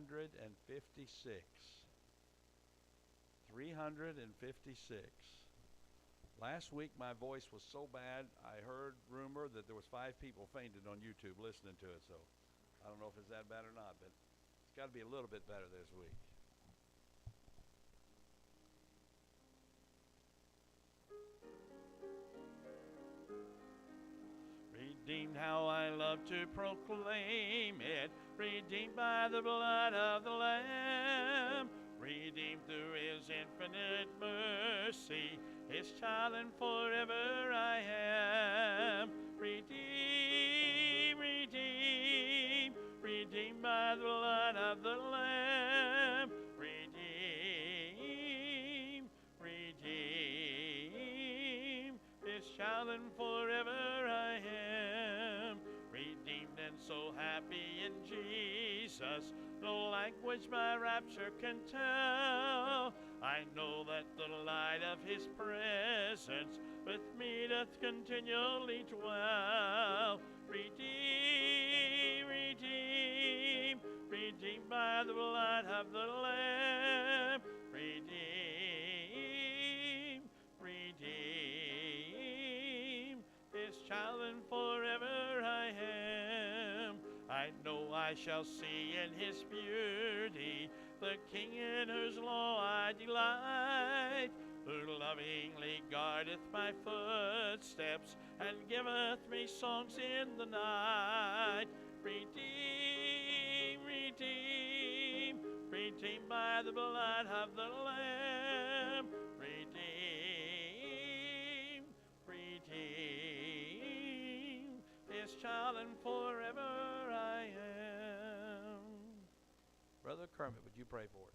356. 356. Last week my voice was so bad, I heard rumor that there was 5 people fainted on YouTube listening to it, so I don't know if it's that bad or not, but it's got to be a little bit better this week. Redeemed, how I love to proclaim it, redeemed by the blood of the Lamb, redeemed through his infinite mercy, his child and forever I am. Redeemed, redeemed, redeemed by the blood of the Lamb, redeemed, redeemed, his child and forever I am. Redeemed and so happy in Jesus, no language my rapture can tell. I know that the light of his presence with me doth continually dwell. Redeemed, redeemed, redeemed by the blood of the Lamb. Redeemed, redeemed, his child and forever I am. I know I shall see in his beauty the King in whose law I delight, who lovingly guardeth my footsteps and giveth me songs in the night. Redeemed, redeemed, redeemed by the blood of the Lamb. Redeemed, redeemed, his child and forever I am. Brother Kermit, would you pray for us?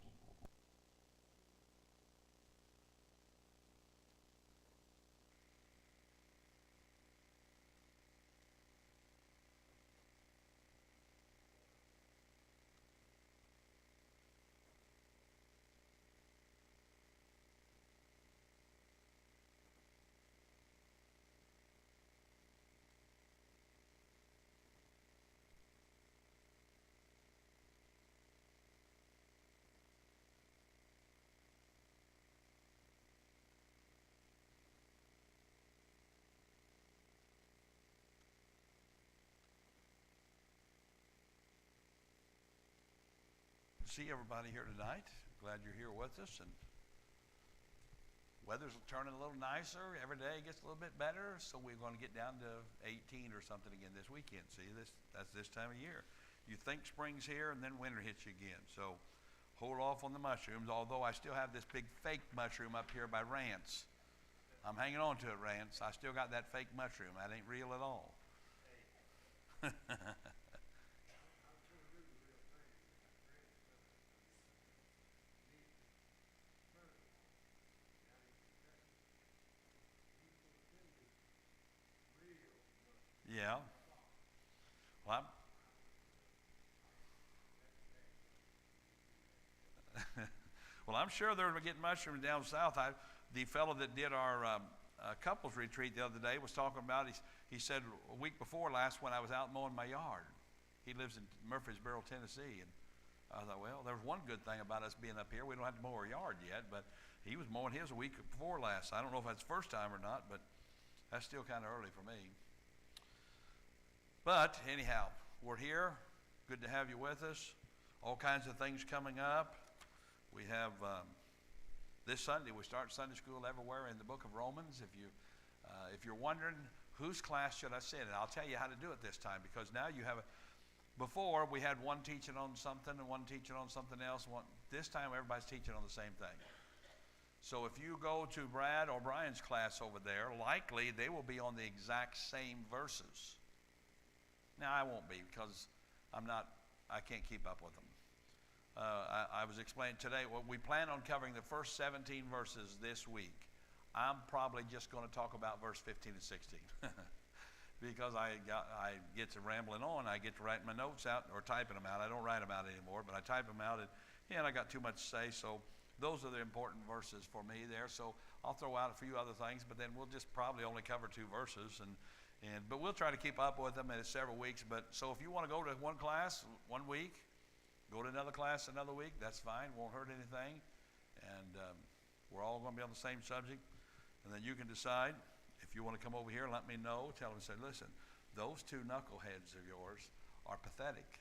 See everybody here tonight. Glad you're here with us, and weather's turning a little nicer. Every day it gets a little bit better, so we're going to get down to 18 or something again this weekend. See, that's this time of year. You think spring's here, and then winter hits you again. So hold off on the mushrooms, although I still have this big fake mushroom up here by Rance. I'm hanging on to it, Rance. I still got that fake mushroom. That ain't real at all. Yeah. Well, I'm sure they're getting mushrooms down south. The fellow that did our couples retreat the other day was talking about. He said a week before last when I was out mowing my yard. He lives in Murfreesboro, Tennessee, and I thought, well, there's one good thing about us being up here. We don't have to mow our yard yet, but he was mowing his a week before last. I don't know if that's the first time or not, but that's still kind of early for me. But anyhow, we're here. Good to have you with us. All kinds of things coming up. We have this Sunday, we start Sunday school everywhere in the book of Romans. If you're wondering whose class should I sit in, I'll tell you how to do it this time, because now you have before we had one teaching on something and one teaching on something else. This time everybody's teaching on the same thing. So if you go to Brad or Brian's class over there, likely they will be on the exact same verses. Now I won't be, because I can't keep up with them. I was explaining today, well, we plan on covering the first 17 verses this week. I'm probably just going to talk about verse 15 and 16 because I get to rambling on. I get to write my notes out or typing them out. I don't write them out anymore, but I type them out, and I got too much to say. So those are the important verses for me there. So I'll throw out a few other things, but then we'll just probably only cover 2 verses, but we'll try to keep up with them in several weeks. But so if you want to go to one class 1 week, go to another class another week. That's fine. Won't hurt anything. And we're all going to be on the same subject. And then you can decide if you want to come over here. Let me know. Tell them, say, listen, those two knuckleheads of yours are pathetic,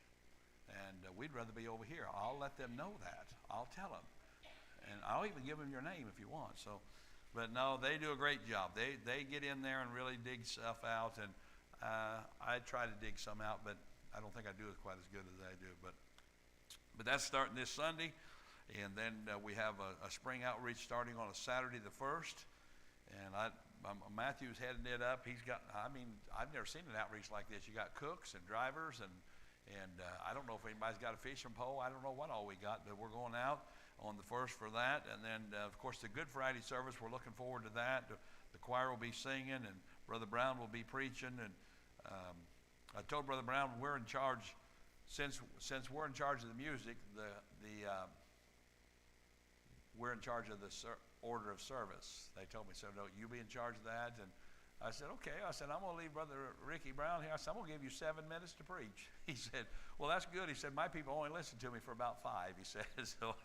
and we'd rather be over here. I'll let them know that. I'll tell them, and I'll even give them your name if you want. So, but no, they do a great job. They get in there and really dig stuff out, and I try to dig some out, but I don't think I do it quite as good as they do. But that's starting this Sunday, and then we have a spring outreach starting on a Saturday the 1st, and Matthew's heading it up. He's got, I've never seen an outreach like this. You got cooks and drivers, and I don't know if anybody's got a fishing pole. I don't know what all we got, but we're going out on the 1st for that. And then, of course, the Good Friday service, we're looking forward to that. The choir will be singing, and Brother Brown will be preaching. And I told Brother Brown we're in charge, since we're in charge of the music, we're in charge of the order of service. They told me, so no, you be in charge of that. And I said, okay. I said, I'm going to leave Brother Ricky Brown here. I said, I'm going to give you 7 minutes to preach. He said, well, that's good. He said, my people only listen to me for about 5, he said. So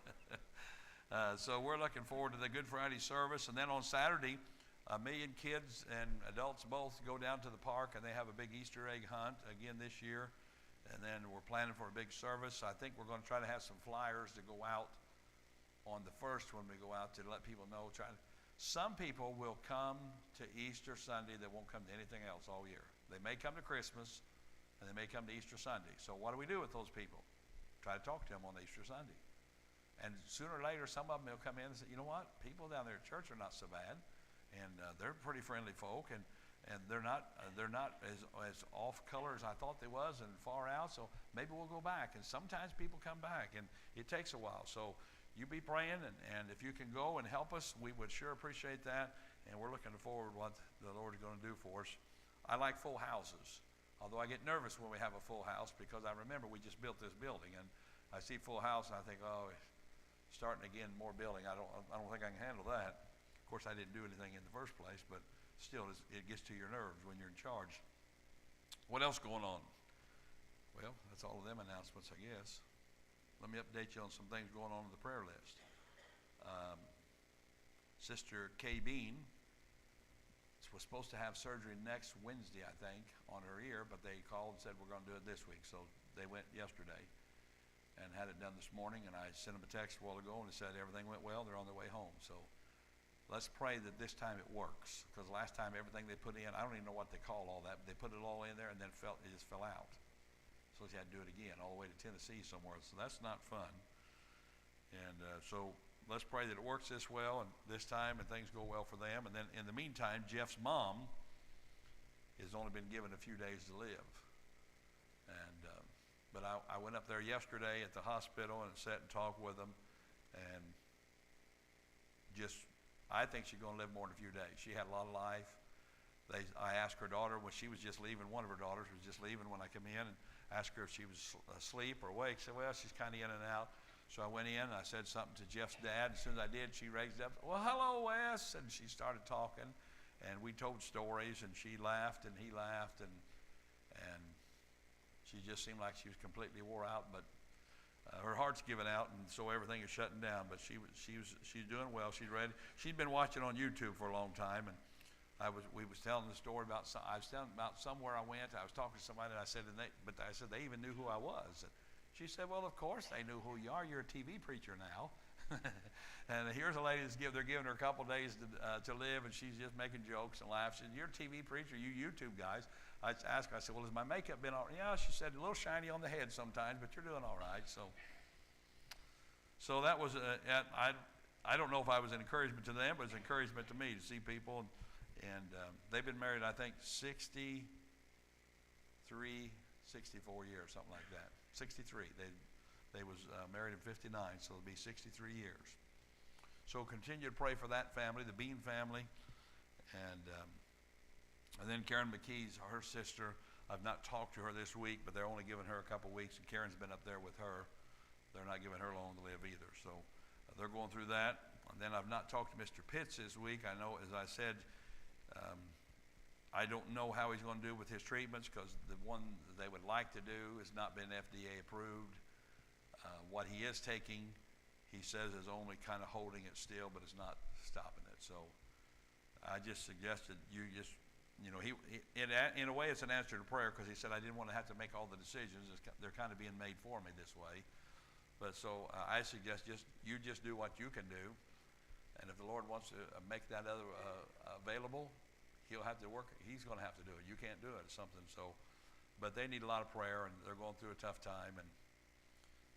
we're looking forward to the Good Friday service. And then on Saturday, 1 million kids and adults both go down to the park, and they have a big Easter egg hunt again this year. And then we're planning for a big service. I think we're going to try to have some flyers to go out on the 1st when we go out to let people know. Some people will come to Easter Sunday that won't come to anything else all year. They may come to Christmas, and they may come to Easter Sunday. So what do we do with those people? Try to talk to them on Easter Sunday. And sooner or later, some of them will come in and say, you know what? People down there at church are not so bad, and they're pretty friendly folk, and they're not as off color as I thought they was and far out. So maybe we'll go back. And sometimes people come back, and it takes a while. So you be praying, and if you can go and help us, we would sure appreciate that. And we're looking forward to what the Lord is going to do for us. I like full houses, although I get nervous when we have a full house, because I remember we just built this building, and I see full house, and I think, oh, starting again, more building. I don't think I can handle that. Of course, I didn't do anything in the first place, but still, it gets to your nerves when you're in charge. What else going on? Well, that's all of them announcements, I guess. Let me update you on some things going on the prayer list. Sister Kay Bean was supposed to have surgery next Wednesday, I think, on her ear, but they called and said we're going to do it this week. So they went yesterday and had it done this morning, and I sent them a text a while ago, and they said everything went well. They're on their way home. So let's pray that this time it works, because last time everything they put in, I don't even know what they call all that, but they put it all in there, and then it just fell out. So they had to do it again, all the way to Tennessee somewhere. So that's not fun. And so let's pray that it works this time, and things go well for them. And then in the meantime, Jeff's mom has only been given a few days to live. And but I went up there yesterday at the hospital and sat and talked with them, and I think she's going to live more than a few days. She had a lot of life. I asked her daughter when she was just leaving. One of her daughters was just leaving when I come in, and asked her if she was asleep or awake. She said, well, she's kind of in and out. So I went in, and I said something to Jeff's dad. As soon as I did, she raised up, well, hello, Wes. And she started talking, and we told stories, and she laughed, and he laughed, and she just seemed like she was completely wore out, but her heart's given out, and so everything is shutting down. But she's doing well. She's ready. She'd been watching on YouTube for a long time, and we was telling the story about. I was telling about somewhere I went. I was talking to somebody, and I said, they even knew who I was. And she said, well, of course they knew who you are. You're a TV preacher now. And here's a lady they're giving her a couple days to live, and she's just making jokes and laughs. She said, you're a TV preacher, you YouTube guys. I asked her, I said, well, has my makeup been all right? Yeah, she said, a little shiny on the head sometimes, but you're doing all right. So that was, I don't know if I was an encouragement to them, but it was encouragement to me to see people. And they've been married, I think, 64 years, something like that. 63. They was married in 59, so it'll be 63 years. So continue to pray for that family, the Bean family. And then Karen McKee's, her sister, I've not talked to her this week, but they're only giving her a couple weeks, and Karen's been up there with her. They're not giving her long to live either. So they're going through that. And then I've not talked to Mr. Pitts this week. I know, as I said, I don't know how he's going to do with his treatments, because the one they would like to do has not been FDA approved. What he is taking, he says, is only kind of holding it still, but it's not stopping it. So I just suggested you just, in a way it's an answer to prayer, because he said I didn't want to have to make all the decisions. They're kind of being made for me this way. But so I suggest you just do what you can do. And if the Lord wants to make that other available, he'll have to work. He's going to have to do it. You can't do it. It's something. So, but they need a lot of prayer, and they're going through a tough time, and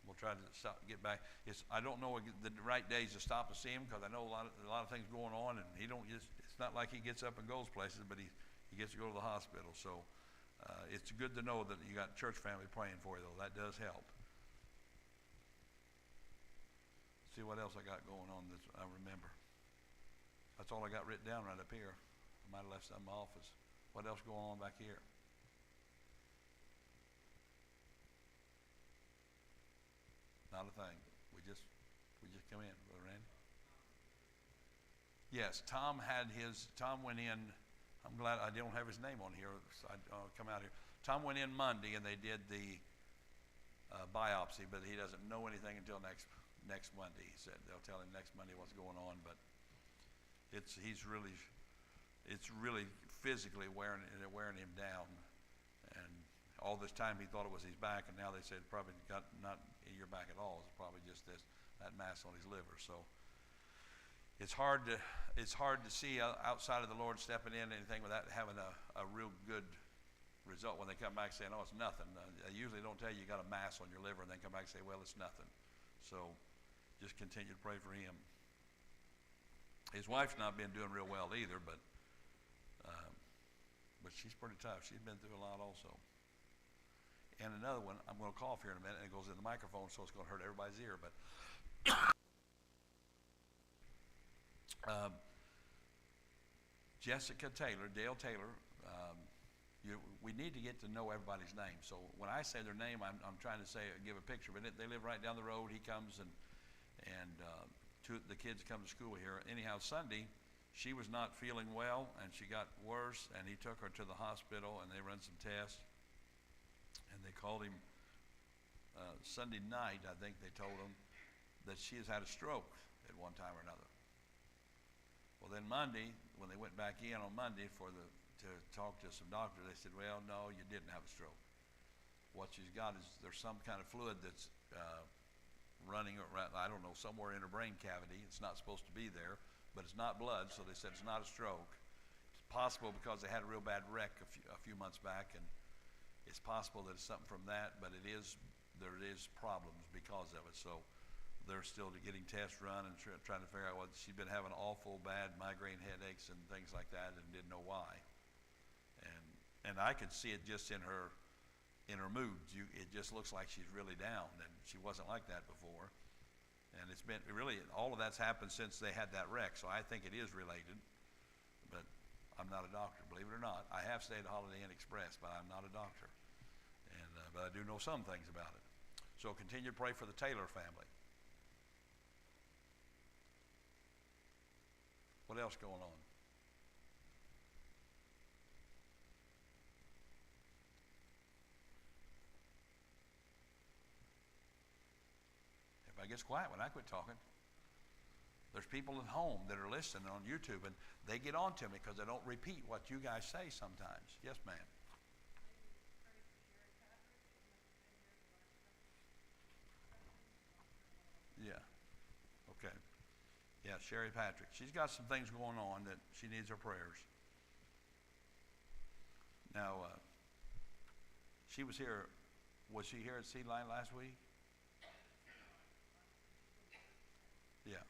we'll try to get back. I don't know the right days to stop and see him, because I know a lot of things going on, and it's not like he gets up and goes places, but he gets to go to the hospital. So it's good to know that you got church family praying for you, though. That does help. See what else I got going on that I remember. That's all I got written down right up here. I might have left some in my office. What else going on back here? Not a thing. We just come in, Brother Randy. Yes, Tom went in. I'm glad I don't have his name on here, so I'll come out here. Tom went in Monday, and they did the biopsy, but he doesn't know anything until next Monday. He said they'll tell him next Monday what's going on, but it's really physically wearing him down. And all this time he thought it was his back, and now they said probably not your back at all. It's probably just that mass on his liver. So it's hard to see outside of the Lord stepping in anything without having a real good result. When they come back saying, "Oh, it's nothing," they usually don't tell you got a mass on your liver, and then come back and say, "Well, it's nothing." So just continue to pray for him. His wife's not been doing real well either, but she's pretty tough. She's been through a lot also. And another one, I'm going to cough here in a minute, and it goes in the microphone, so it's going to hurt everybody's ear. But Jessica Taylor, Dale Taylor, we need to get to know everybody's name. So when I say their name, I'm trying to give a picture. But they live right down the road. He comes and the kids come to school here. Anyhow, Sunday, she was not feeling well, and she got worse, and he took her to the hospital, and they ran some tests, and they called him Sunday night. I think they told him that she has had a stroke at one time or another. Well, then Monday, when they went back in on Monday to talk to some doctors, they said, "Well, no, you didn't have a stroke. What she's got is there's some kind of fluid that's running around, I don't know, somewhere in her brain cavity. It's not supposed to be there, but it's not blood, so they said it's not a stroke. It's possible because they had a real bad wreck a few months back, and it's possible that it's something from that, but there is problems because of it." So they're still getting tests run and trying to figure out what she's been having. Awful bad migraine headaches and things like that, and didn't know why. And I could see it just in her moods. It just looks like she's really down, and she wasn't like that before. And it's been really, all of that's happened since they had that wreck, so I think it is related. But I'm not a doctor, believe it or not. I have stayed at Holiday Inn Express, but I'm not a doctor. But I do know some things about it. So continue to pray for the Taylor family. What else going on? Everybody gets quiet when I quit talking. There's people at home that are listening on YouTube, and they get on to me because I don't repeat what you guys say sometimes. Yes, ma'am. Yeah. Okay. Yeah, Sherry Patrick. She's got some things going on that she needs her prayers. Now, she was here. Was she here at Seed Line last week? Yeah.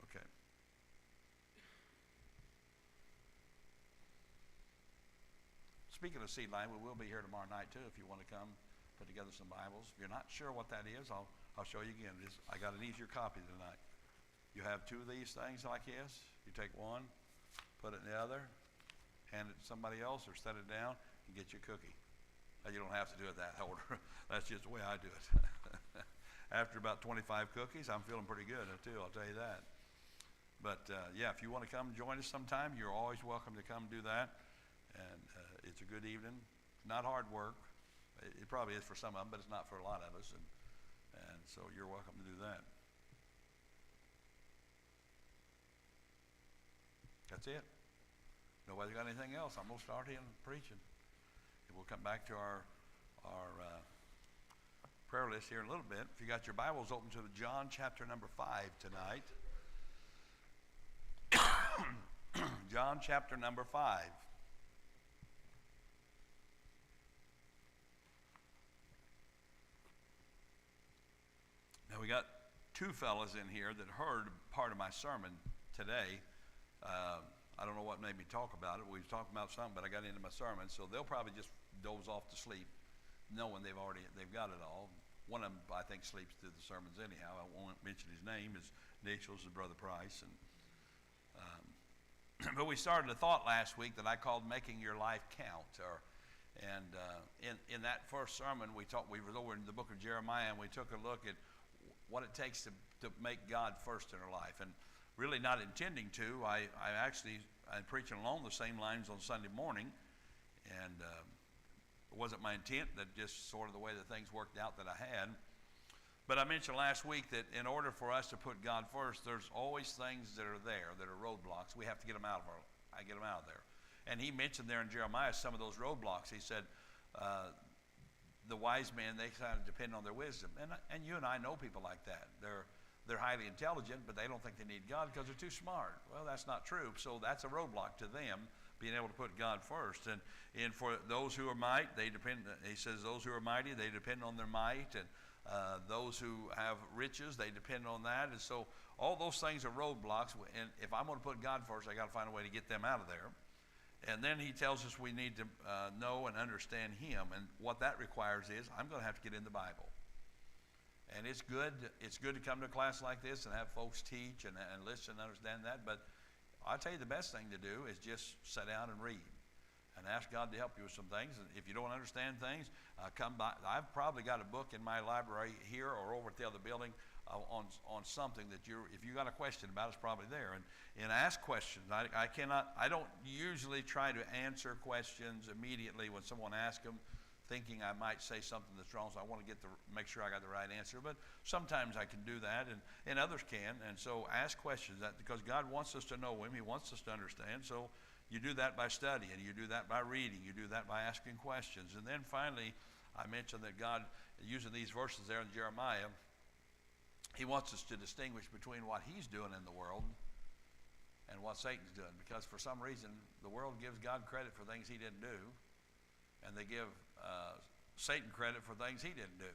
Okay. Speaking of Seed Line, we will be here tomorrow night too. If you want to come, put together some Bibles. If you're not sure what that is, I'll show you again. I got an easier copy tonight. You have two of these things like this. You take one, put it in the other, hand it to somebody else, or set it down and get your cookie. Now, you don't have to do it that order. That's just the way I do it. After about 25 cookies, I'm feeling pretty good too, I'll tell you that. But yeah, if you want to come join us sometime, you're always welcome to come do that. And it's a good evening. Not hard work. It probably is for some of them, but it's not for a lot of us. And so you're welcome to do that. That's it. Nobody's got anything else. I'm going to start in preaching. And we'll come back to our prayer list here in a little bit. If you got your Bibles open to John chapter number 5 tonight. John chapter number 5. Now we got two fellas in here that heard part of my sermon today. I don't know what made me talk about it. We were talking about something, but I got into my sermon, so they'll probably just doze off to sleep, knowing they've got it all. One of them, I think, sleeps through the sermons anyhow. I won't mention his name. His initials is Brother Price. And but we started a thought last week that I called "Making Your Life Count." In that first sermon, we were over in the book of Jeremiah, and we took a look at what it takes to make God first in our life. And really not intending to, I'm preaching along the same lines on Sunday morning, and it wasn't my intent, that just sort of the way that things worked out that I had. But I mentioned last week that in order for us to put God first, there's always things that are there that are roadblocks. We have to get them out of there. And he mentioned there in Jeremiah some of those roadblocks. He said, the wise men, they kind of depend on their wisdom. And you and I know people like that. They're highly intelligent, but they don't think they need God because they're too smart. Well, that's not true. So that's a roadblock to them being able to put God first. And for those who are might, he says, those who are mighty, they depend on their might. And those who have riches, they depend on that. And so all those things are roadblocks. And if I'm going to put God first, I got to find a way to get them out of there. And then he tells us we need to know and understand him. And what that requires is I'm going to have to get in the Bible. And it's good to come to a class like this and have folks teach and listen and understand that. But I'll tell you, the best thing to do is just sit down and read and ask God to help you with some things. And if you don't understand things, come by. I've probably got a book in my library here or over at the other building on something that if you got a question about, it's probably there. And ask questions. I don't usually try to answer questions immediately when someone asks them, thinking I might say something that's wrong, so I want to make sure I got the right answer. But sometimes I can do that, and others can. And so ask questions, because God wants us to know him. He wants us to understand. So you do that by studying. You do that by reading. You do that by asking questions. And then finally, I mentioned that God, using these verses there in Jeremiah, he wants us to distinguish between what he's doing in the world and what Satan's doing. Because for some reason, the world gives God credit for things he didn't do, and they give Satan credit for things he didn't do.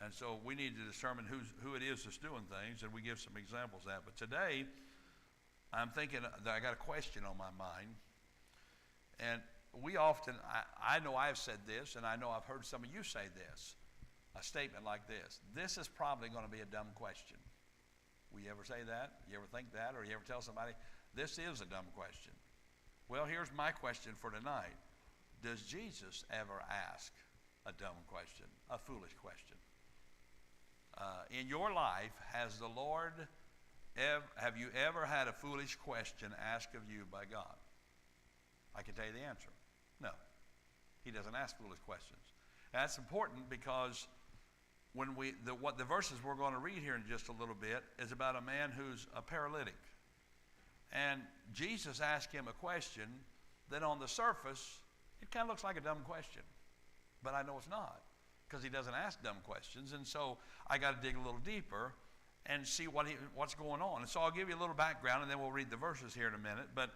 And so we need to determine who it is that's doing things, and we give some examples of that. But today, I'm thinking that I got a question on my mind. And we often, I know I've said this, and I know I've heard some of you say this, a statement like this: this is probably going to be a dumb question. Will you ever say that? You ever think that? Or you ever tell somebody, this is a dumb question? Well, here's my question for tonight. Does Jesus ever ask a dumb question, a foolish question? In your life, has the Lord, have you ever had a foolish question asked of you by God? I can tell you the answer. No. He doesn't ask foolish questions. And that's important because when the verses we're going to read here in just a little bit is about a man who's a paralytic. And Jesus asked him a question that on the surface, it kind of looks like a dumb question, but I know it's not, because he doesn't ask dumb questions. And so I got to dig a little deeper and see what's going on. And so I'll give you a little background, and then we'll read the verses here in a minute. But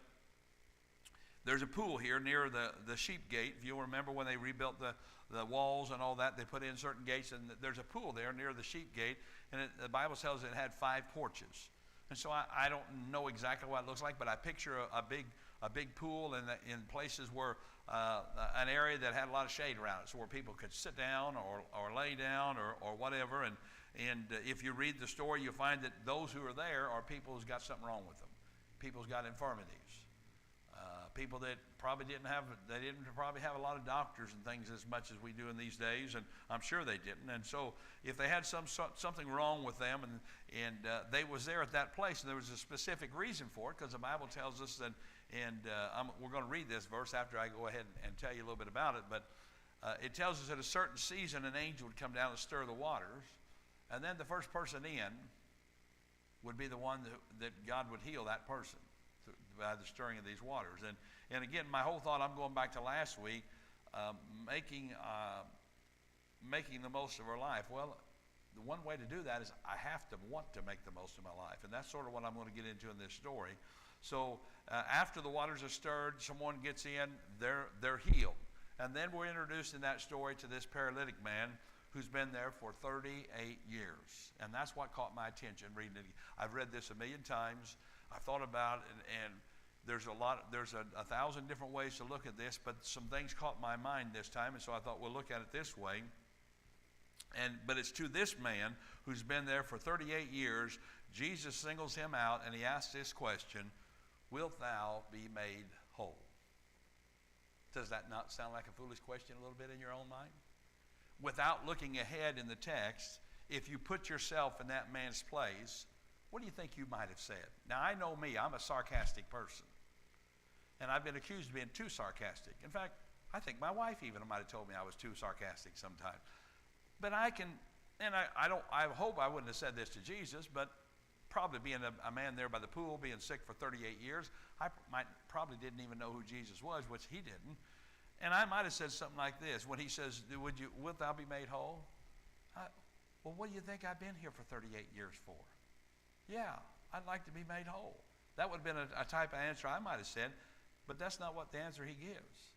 there's a pool here near the sheep gate. If you'll remember when they rebuilt the walls and all that, they put in certain gates, and there's a pool there near the sheep gate. And the Bible tells it had 5 porches. And so I don't know exactly what it looks like, but I picture a big pool in places where an area that had a lot of shade around it, so where people could sit down or lay down or whatever. And if you read the story, you'll find that those who are there are people who's got something wrong with them. People's got infirmities. People that probably didn't have a lot of doctors and things as much as we do in these days, and I'm sure they didn't. And so if they had something wrong with them, and they was there at that place, and there was a specific reason for it, because the Bible tells us that, and we're going to read this verse after I go ahead and tell you a little bit about it, but it tells us at a certain season an angel would come down and stir the waters, And then the first person in would be the one that God would heal that person by the stirring of these waters. And again, my whole thought, I'm going back to last week, making the most of our life. Well, the one way to do that is I have to want to make the most of my life. And that's sort of what I'm going to get into in this story. So after the waters are stirred, someone gets in, they're healed. And then we're introduced in that story to this paralytic man who's been there for 38 years. And that's what caught my attention reading it. I've read this a million times. I've thought about it, and there's a thousand different ways to look at this, but some things caught my mind this time, and so I thought we'll look at it this way. But it's to this man who's been there for 38 years, Jesus singles him out, and he asks this question, wilt thou be made whole? Does that not sound like a foolish question a little bit in your own mind? Without looking ahead in the text, if you put yourself in that man's place, what do you think you might have said? Now, I know me, I'm a sarcastic person. And I've been accused of being too sarcastic. In fact, I think my wife even might have told me I was too sarcastic sometimes. But I hope I wouldn't have said this to Jesus, but probably being a man there by the pool, being sick for 38 years, I probably didn't even know who Jesus was, which he didn't. And I might have said something like this when he says, wilt thou be made whole? Well, what do you think I've been here for 38 years for? Yeah, I'd like to be made whole. That would have been a type of answer I might have said, but that's not what the answer he gives.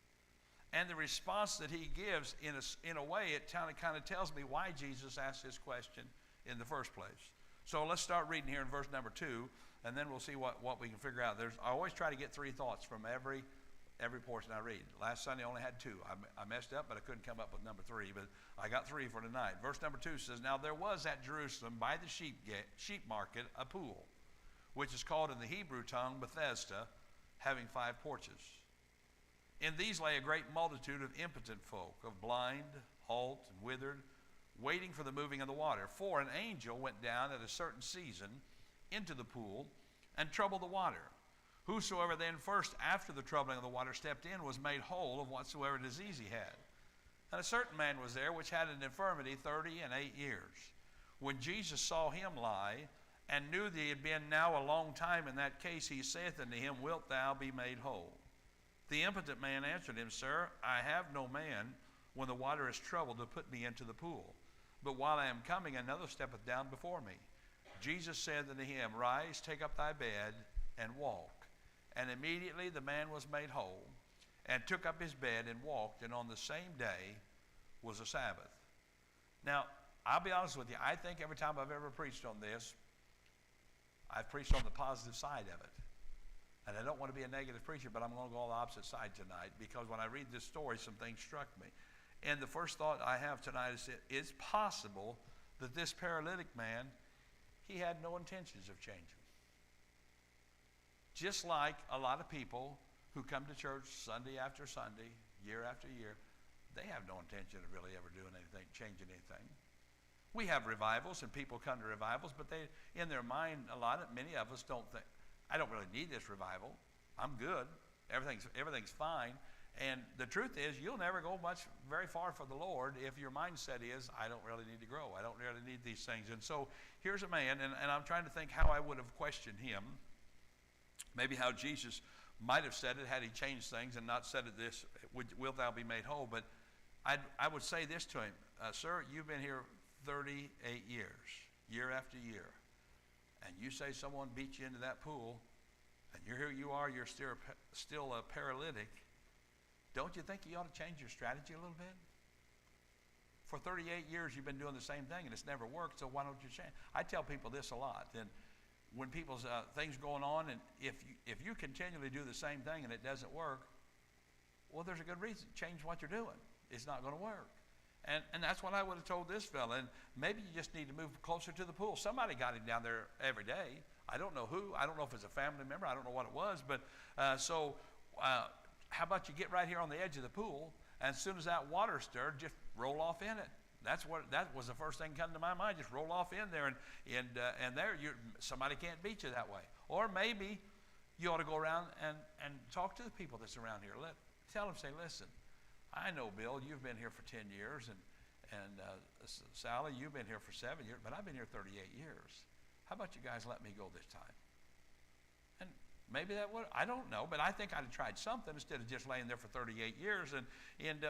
And the response that he gives, in a way, it kind of tells me why Jesus asked this question in the first place. So let's start reading here in verse number 2, and then we'll see what we can figure out. I always try to get 3 thoughts from every portion I read. Last Sunday I only had 2. I messed up, but I couldn't come up with number 3, but I got 3 for tonight. Verse number 2 says, now there was at Jerusalem by the sheep market a pool, which is called in the Hebrew tongue Bethesda, having 5 porches. In these lay a great multitude of impotent folk, of blind, halt, and withered, waiting for the moving of the water. For an angel went down at a certain season into the pool and troubled the water. Whosoever then first after the troubling of the water stepped in was made whole of whatsoever disease he had. And a certain man was there which had an infirmity 38 years. When Jesus saw him lie, and knew that he had been now a long time in that case, he saith unto him, wilt thou be made whole? The impotent man answered him, Sir, I have no man, when the water is troubled, to put me into the pool. But while I am coming, another steppeth down before me. Jesus said unto him, Rise, take up thy bed, and walk. And immediately the man was made whole, and took up his bed and walked, and on the same day was a Sabbath. Now, I'll be honest with you, I think every time I've ever preached on this, I've preached on the positive side of it. And I don't want to be a negative preacher, but I'm going to go on the opposite side tonight, because when I read this story, some things struck me. And the first thought I have tonight is it's possible that this paralytic man, he had no intentions of changing. Just like a lot of people who come to church Sunday after Sunday, year after year, they have no intention of really ever doing anything, changing anything. We have revivals, and people come to revivals, but they, in their mind, many of us don't think, I don't really need this revival. I'm good. Everything's fine. And the truth is, you'll never go very far for the Lord if your mindset is, I don't really need to grow. I don't really need these things. And so here's a man, and I'm trying to think how I would have questioned him. Maybe how Jesus might have said it had he changed things and not said it this, wilt thou be made whole? But I would say this to him, Sir, you've been here 38 years, year after year. And you say someone beat you into that pool, and here you are, you're still a paralytic. Don't you think you ought to change your strategy a little bit? For 38 years, you've been doing the same thing, and it's never worked, so why don't you change? I tell people this a lot. And when people's things going on, and if you continually do the same thing and it doesn't work, well, there's a good reason. Change what you're doing. It's not going to work. And that's what I would have told this fella. And maybe you just need to move closer to the pool. Somebody got him down there every day. I don't know who. I don't know if it's a family member. I don't know what it was. But how about you get right here on the edge of the pool, and as soon as that water stirred, just roll off in it. That was the first thing that came to my mind. Just roll off in there, and there somebody can't beat you that way. Or maybe you ought to go around and talk to the people that's around here. Tell them, say, listen, I know, Bill, you've been here for 10 years, And Sally, you've been here for 7 years, but I've been here 38 years. How about you guys let me go this time? And maybe that would, I don't know, but I think I'd have tried something instead of just laying there for 38 years. And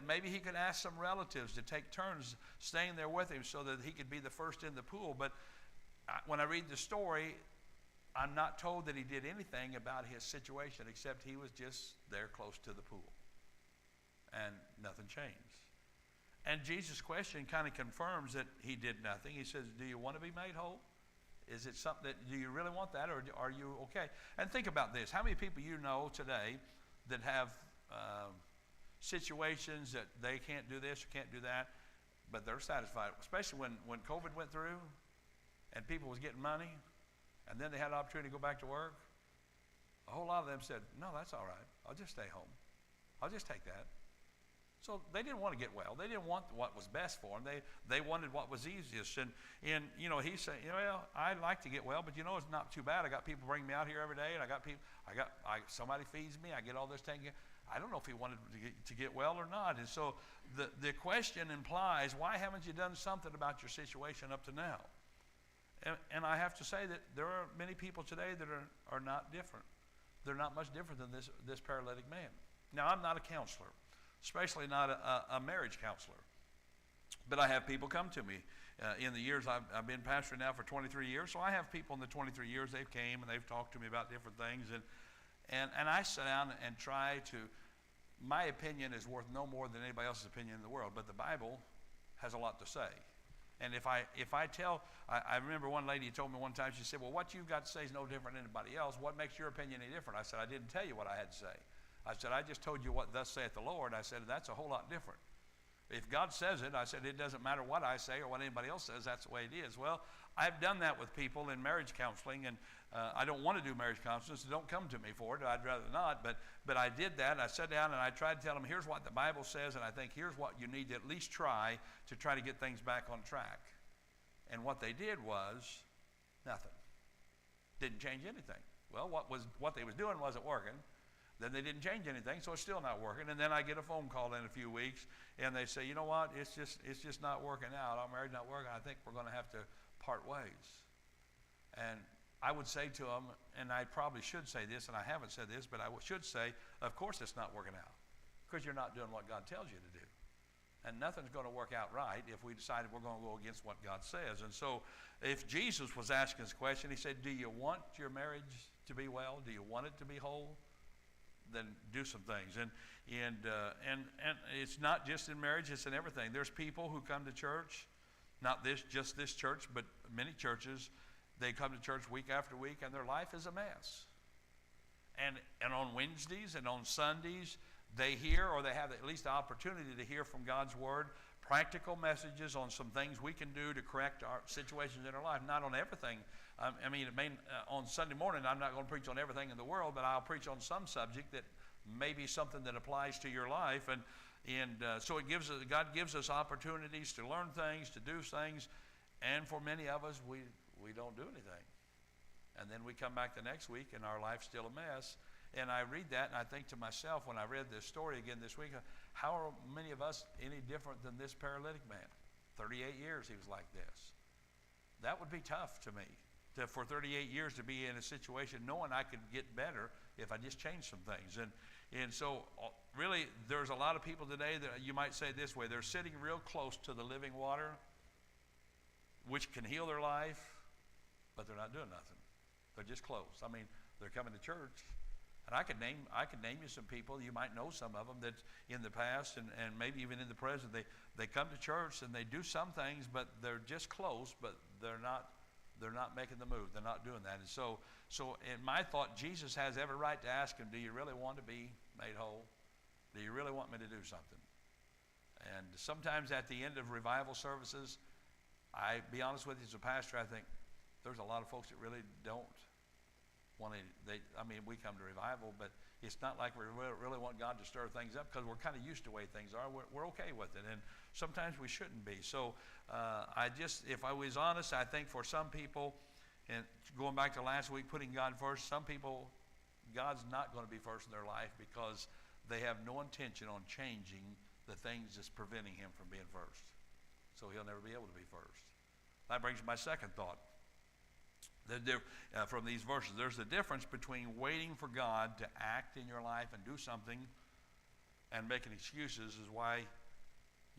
maybe he could ask some relatives to take turns staying there with him so that he could be the first in the pool. But when I read the story, I'm not told that he did anything about his situation except he was just there close to the pool. And nothing changed. And Jesus' question kind of confirms that he did nothing. He says, do you want to be made whole? Is it something that, do you really want that, or are you okay? And think about this. How many people you know today that have situations that they can't do this or can't do that, but they're satisfied, especially when COVID went through and people was getting money and then they had an opportunity to go back to work? A whole lot of them said, no, that's all right. I'll just stay home. I'll just take that. So they didn't want to get well. They didn't want what was best for them. They wanted what was easiest. And you know, he said, well, I'd like to get well, but you know, it's not too bad. I got people bring me out here every day, and somebody feeds me. I get all this taken. I don't know if he wanted to get well or not. And so the question implies, why haven't you done something about your situation up to now? And I have to say that there are many people today that are not different. They're not much different than this paralytic man. Now, I'm not a counselor, especially not a marriage counselor. But I have people come to me. In the years I've been pastoring now for 23 years, so I have people in the 23 years, they've came and they've talked to me about different things. And I sit down and try to, my opinion is worth no more than anybody else's opinion in the world, but the Bible has a lot to say. And if I tell, I remember one lady told me one time, she said, well, what you've got to say is no different than anybody else. What makes your opinion any different? I said, I didn't tell you what I had to say. I said, I just told you what thus saith the Lord. I said, that's a whole lot different. If God says it, I said, it doesn't matter what I say or what anybody else says, that's the way it is. Well, I've done that with people in marriage counseling, and I don't want to do marriage counseling, so don't come to me for it. I'd rather not, but I did that. I sat down and I tried to tell them, here's what the Bible says, and I think here's what you need to at least try to get things back on track. And what they did was nothing. Didn't change anything. Well, what they was doing wasn't working. Then they didn't change anything, so it's still not working. And then I get a phone call in a few weeks, and they say, you know what, it's just not working out. Our marriage not working. I think we're going to have to part ways. And I would say to them, and I probably should say this, and I haven't said this, but I should say, of course it's not working out, because you're not doing what God tells you to do. And nothing's going to work out right if we decided we're going to go against what God says. And so if Jesus was asking this question, he said, do you want your marriage to be well? Do you want it to be whole? Then do some things. And it's not just in marriage, it's in everything. There's people who come to church, not just this church, but many churches, they come to church week after week and their life is a mess. And on Wednesdays and on Sundays, they hear, or they have at least the opportunity to hear from God's Word, practical messages on some things we can do to correct our situations in our life. Not on everything. On Sunday morning, I'm not going to preach on everything in the world, but I'll preach on some subject that may be something that applies to your life. And so God gives us opportunities to learn things, to do things, and for many of us, we don't do anything. And then we come back the next week, and our life's still a mess. And I read that, and I think to myself, when I read this story again this week, how are many of us any different than this paralytic man? 38 years he was like this. That would be tough to me, for 38 years to be in a situation knowing I could get better if I just changed some things. And so really, there's a lot of people today that you might say this way, they're sitting real close to the living water, which can heal their life, but they're not doing nothing. They're just close. I mean, they're coming to church. And I could name you some people, you might know some of them, that in the past and maybe even in the present, they come to church and they do some things, but they're just close, but they're not making the move. They're not doing that. And so in my thought, Jesus has every right to ask him, do you really want to be made whole? Do you really want me to do something? And sometimes at the end of revival services, I be honest with you, as a pastor, I think there's a lot of folks that really don't want to, we come to revival, but it's not like we really want God to stir things up, because we're kind of used to the way things are. We're okay with it, and sometimes we shouldn't be. So if I was honest, I think for some people, and going back to last week, putting God first, some people, God's not going to be first in their life because they have no intention on changing the things that's preventing him from being first. so he'll never be able to be first. That brings my second thought. From these verses, there's a difference between waiting for God to act in your life and do something and making excuses is why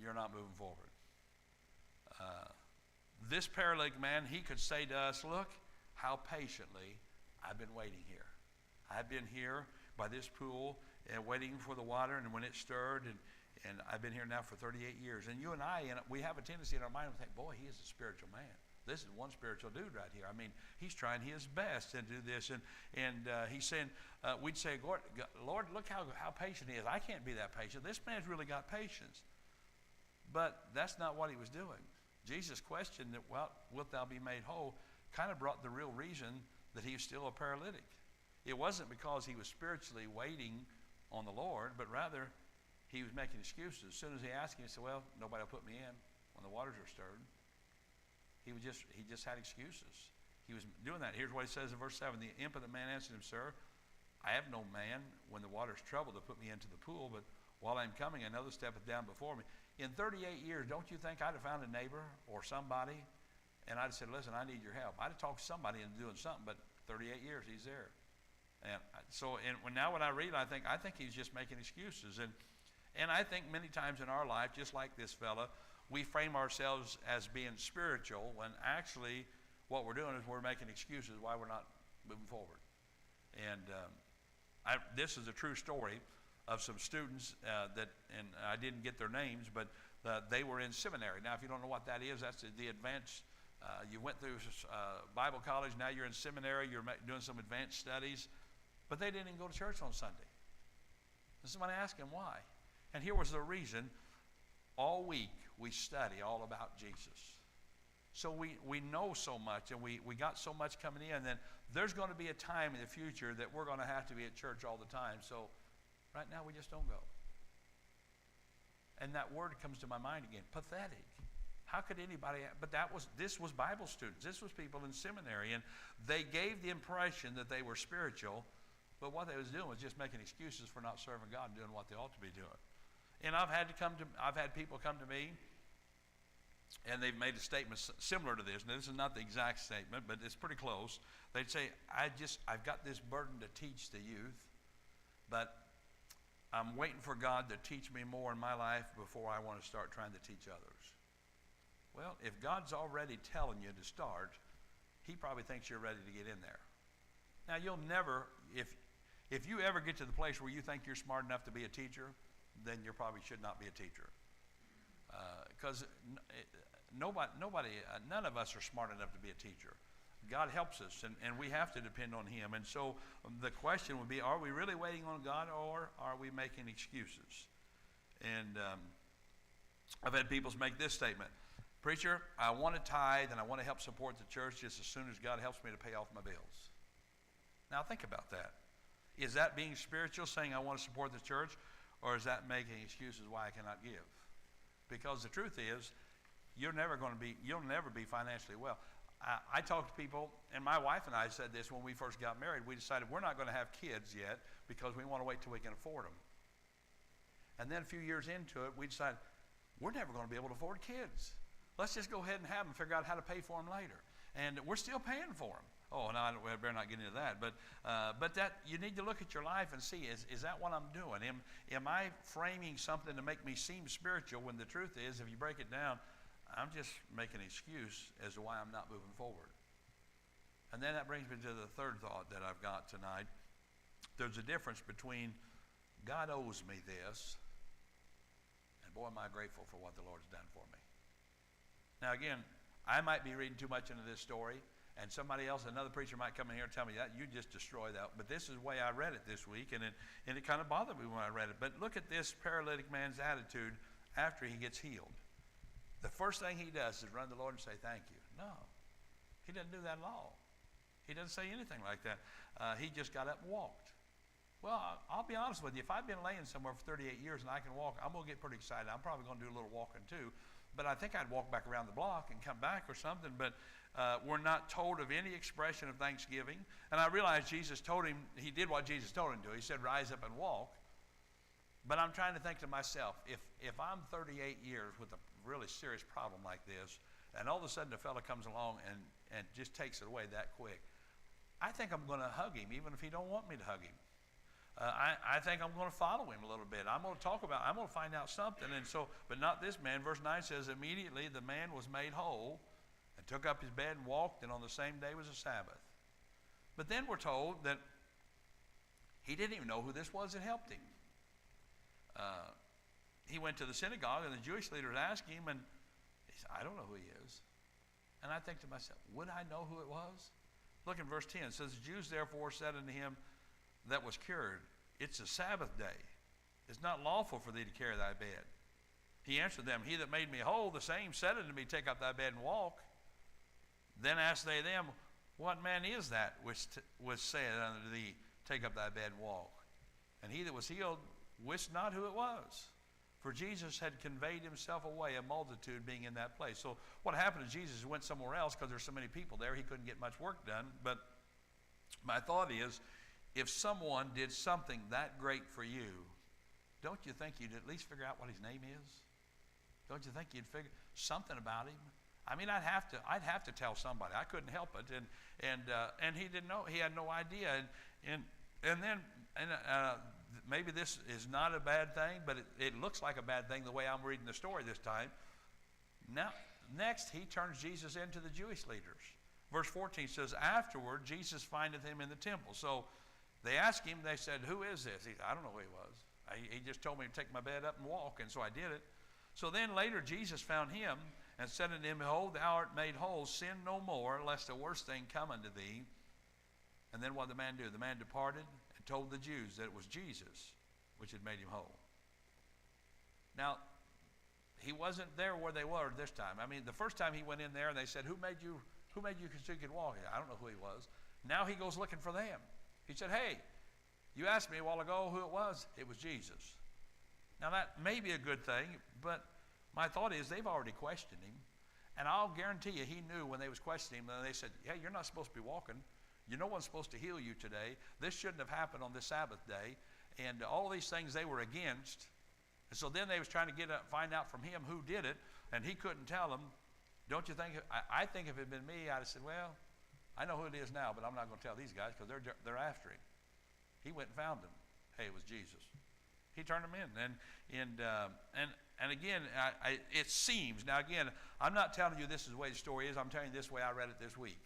you're not moving forward. This paralytic man, he could say to us, look how patiently I've been waiting here. I've been here by this pool and waiting for the water, and when it stirred, and I've been here now for 38 years. And you and I, we have a tendency in our mind to think, boy, he is a spiritual man. This is one spiritual dude right here. I mean, he's trying his best to do this. And he's saying, we'd say, Lord, look how patient he is. I can't be that patient. This man's really got patience. But that's not what he was doing. Jesus' question that, well, wilt thou be made whole, kind of brought the real reason that he was still a paralytic. It wasn't because he was spiritually waiting on the Lord, but rather he was making excuses. As soon as he asked him, he said, well, nobody will put me in when the waters are stirred. He just had excuses. He was doing that. Here's what he says in verse 7. The impotent man answered him, sir, I have no man when the water is troubled to put me into the pool, but while I'm coming, another steppeth down before me. In 38 years, don't you think I'd have found a neighbor or somebody, and I'd have said, listen, I need your help. I'd have talked somebody into doing something, but 38 years, he's there. And so now when I read, I think he's just making excuses. And I think many times in our life, just like this fella, we frame ourselves as being spiritual when actually what we're doing is we're making excuses why we're not moving forward. And this is a true story of some students and I didn't get their names, but they were in seminary. Now, if you don't know what that is, that's the advanced, you went through Bible college, now you're in seminary, you're doing some advanced studies, but they didn't even go to church on Sunday. And somebody asked him why. And here was the reason. All week we study all about Jesus. So we know so much, and we got so much coming in, then there's going to be a time in the future that we're going to have to be at church all the time. So right now we just don't go. And that word comes to my mind again, pathetic. How could anybody, but this was Bible students. This was people in seminary, and they gave the impression that they were spiritual, but what they was doing was just making excuses for not serving God and doing what they ought to be doing. And I've had people come to me, and they've made a statement similar to this. Now, this is not the exact statement, but it's pretty close. They'd say, I've got this burden to teach the youth, but I'm waiting for God to teach me more in my life before I want to start trying to teach others. Well, if God's already telling you to start, he probably thinks you're ready to get in there. Now, you'll never, if you ever get to the place where you think you're smart enough to be a teacher, then you probably should not be a teacher. Because none of us are smart enough to be a teacher. God helps us, and we have to depend on him. And so the question would be, are we really waiting on God, or are we making excuses? And I've had people make this statement: preacher, I want to tithe and I want to help support the church just as soon as God helps me to pay off my bills. Now think about that. Is that being spiritual, saying I want to support the church, or is that making excuses why I cannot give? Because the truth is, you'll never be financially well. I talk to people, and my wife and I said this when we first got married. We decided we're not going to have kids yet because we want to wait till we can afford them. And then a few years into it, we decided we're never going to be able to afford kids. Let's just go ahead and have them, figure out how to pay for them later. And we're still paying for them. Oh, no, I better not get into that. But that you need to look at your life and see, is that what I'm doing? Am I framing something to make me seem spiritual when the truth is, if you break it down, I'm just making an excuse as to why I'm not moving forward. And then that brings me to the third thought that I've got tonight. There's a difference between God owes me this, and boy, am I grateful for what the Lord's done for me. Now again, I might be reading too much into this story, and somebody else, another preacher might come in here and tell me that. You just destroy that. But this is the way I read it this week, and it kind of bothered me when I read it. But look at this paralytic man's attitude after he gets healed. The first thing he does is run to the Lord and say, thank you. No, he doesn't do that at all. He doesn't say anything like that. He just got up and walked. Well, I'll be honest with you. If I've been laying somewhere for 38 years and I can walk, I'm going to get pretty excited. I'm probably going to do a little walking too. But I think I'd walk back around the block and come back or something. But we're not told of any expression of thanksgiving. And I realize Jesus told him, he did what Jesus told him to do. He said, rise up and walk. But I'm trying to think to myself, if I'm 38 years with a really serious problem like this, and all of a sudden a fella comes along and just takes it away that quick, I think I'm going to hug him, even if he don't want me to hug him. I think I'm going to follow him a little bit. I'm going to find out something. And so, but not this man. Verse 9 says, immediately the man was made whole and took up his bed and walked, and on the same day was a Sabbath. But then we're told that he didn't even know who this was that helped him. He went to the synagogue, and the Jewish leaders asked him, and he said, I don't know who he is. And I think to myself, would I know who it was? Look in verse 10. It says, the Jews therefore said unto him that was cured, it's a Sabbath day. It's not lawful for thee to carry thy bed. He answered them, he that made me whole, the same said unto me, take up thy bed and walk. Then asked they them, what man is that which was said unto thee, take up thy bed and walk? And he that was healed wist not who it was, for Jesus had conveyed himself away, a multitude being in that place. So what happened is Jesus went somewhere else because there's so many people there, he couldn't get much work done. But my thought is, if someone did something that great for you, don't you think you'd at least figure out what his name is? Don't you think you'd figure something about him? I mean, I'd have to tell somebody. I couldn't help it, and he didn't know. He had no idea, and then maybe this is not a bad thing, but it looks like a bad thing the way I'm reading the story this time. Now, next he turns Jesus into the Jewish leaders. Verse 14 says, afterward Jesus findeth him in the temple. So they asked him, they said, who is this? He said, I don't know who he was. He just told me to take my bed up and walk, and so I did it. So then later Jesus found him and said unto him, behold, thou art made whole, sin no more, lest a worse thing come unto thee. And then what did the man do? The man departed and told the Jews that it was Jesus which had made him whole. Now, he wasn't there where they were this time. I mean, the first time he went in there and they said, who made you so you could walk? I don't know who he was. Now he goes looking for them. He said, hey, you asked me a while ago who it was. It was Jesus. Now that may be a good thing, but my thought is they've already questioned him. And I'll guarantee you he knew when they was questioning him, and they said, hey, you're not supposed to be walking. No one's supposed to heal you today. This shouldn't have happened on this Sabbath day. And all these things they were against. And so then they was trying to find out from him who did it, and he couldn't tell them. Don't you think? I think if it had been me, I'd have said, well, I know who it is now, but I'm not going to tell these guys because they're after him. He went and found them. Hey, it was Jesus. He turned them in. And again, it seems, now again, I'm not telling you this is the way the story is. I'm telling you this way I read it this week.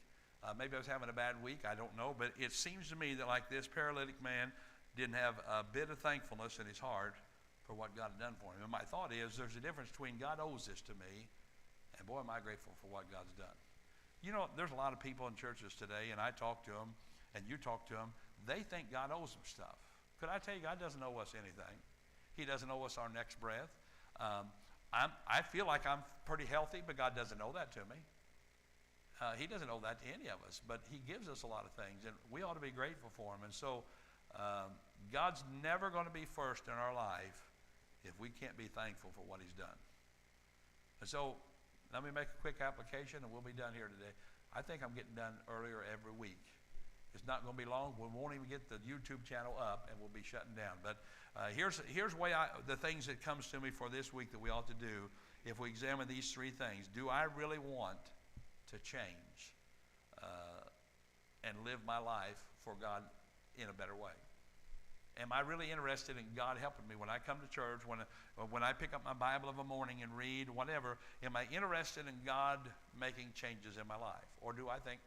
Maybe I was having a bad week. I don't know. But it seems to me that like this paralytic man didn't have a bit of thankfulness in his heart for what God had done for him. And my thought is there's a difference between God owes this to me, and boy, am I grateful for what God's done. You know, there's a lot of people in churches today, and I talk to them, and you talk to them, they think God owes them stuff. Could I tell you, God doesn't owe us anything. He doesn't owe us our next breath. I feel like I'm pretty healthy, but God doesn't owe that to me. He doesn't owe that to any of us, but he gives us a lot of things, and we ought to be grateful for him. And so God's never going to be first in our life if we can't be thankful for what he's done. And so let me make a quick application, and we'll be done here today. I think I'm getting done earlier every week. It's not going to be long. We won't even get the YouTube channel up, and we'll be shutting down. But here's the things that comes to me for this week that we ought to do if we examine these three things. Do I really want to change and live my life for God in a better way? Am I really interested in God helping me when I come to church, when I pick up my Bible of a morning and read, whatever? Am I interested in God making changes in my life? Or do I think,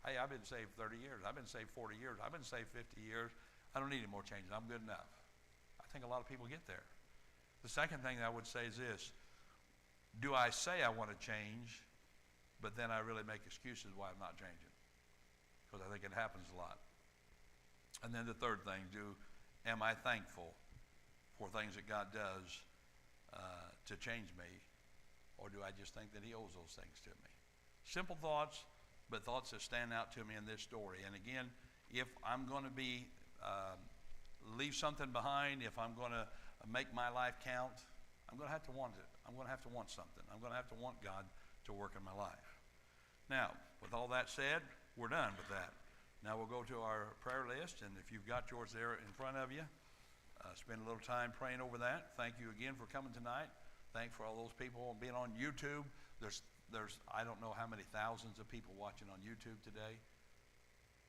hey, I've been saved 30 years. I've been saved 40 years. I've been saved 50 years. I don't need any more changes. I'm good enough. I think a lot of people get there. The second thing I would say is this. Do I say I want to change, but then I really make excuses why I'm not changing? Because I think it happens a lot. And then the third thing, am I thankful for things that God does to change me, or do I just think that he owes those things to me? Simple thoughts, but thoughts that stand out to me in this story. And again, if I'm going to leave something behind, if I'm going to make my life count, I'm going to have to want it. I'm going to have to want something. I'm going to have to want God to work in my life. Now, with all that said, we're done with that. Now we'll go to our prayer list, and if you've got yours there in front of you, spend a little time praying over that. Thank you again for coming tonight. thank for all those people being on YouTube. There's I don't know how many thousands of people watching on YouTube today.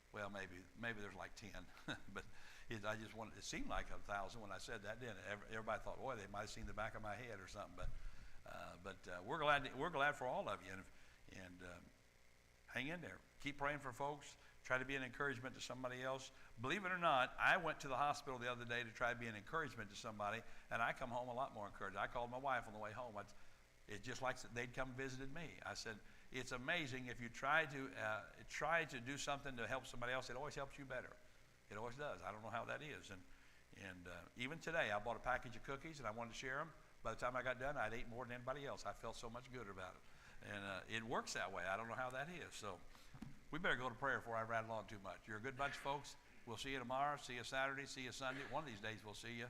Well, maybe there's like 10, but I just wanted, it seemed like 1,000 when I said that, didn't it? Everybody thought, boy, they might have seen the back of my head or something, but we're glad for all of you, and hang in there. Keep praying for folks. Try to be an encouragement to somebody else. Believe it or not, I went to the hospital the other day to try to be an encouragement to somebody, and I come home a lot more encouraged. I called my wife on the way home. It's just like they'd come visited me. I said, it's amazing if you try to do something to help somebody else, it always helps you better. It always does. I don't know how that is. And even today, I bought a package of cookies, and I wanted to share them. By the time I got done, I'd ate more than anybody else. I felt so much good about it. And it works that way. I don't know how that is. So we better go to prayer before I rattle on too much. You're a good bunch of folks. We'll see you tomorrow. See you Saturday. See you Sunday. One of these days we'll see you.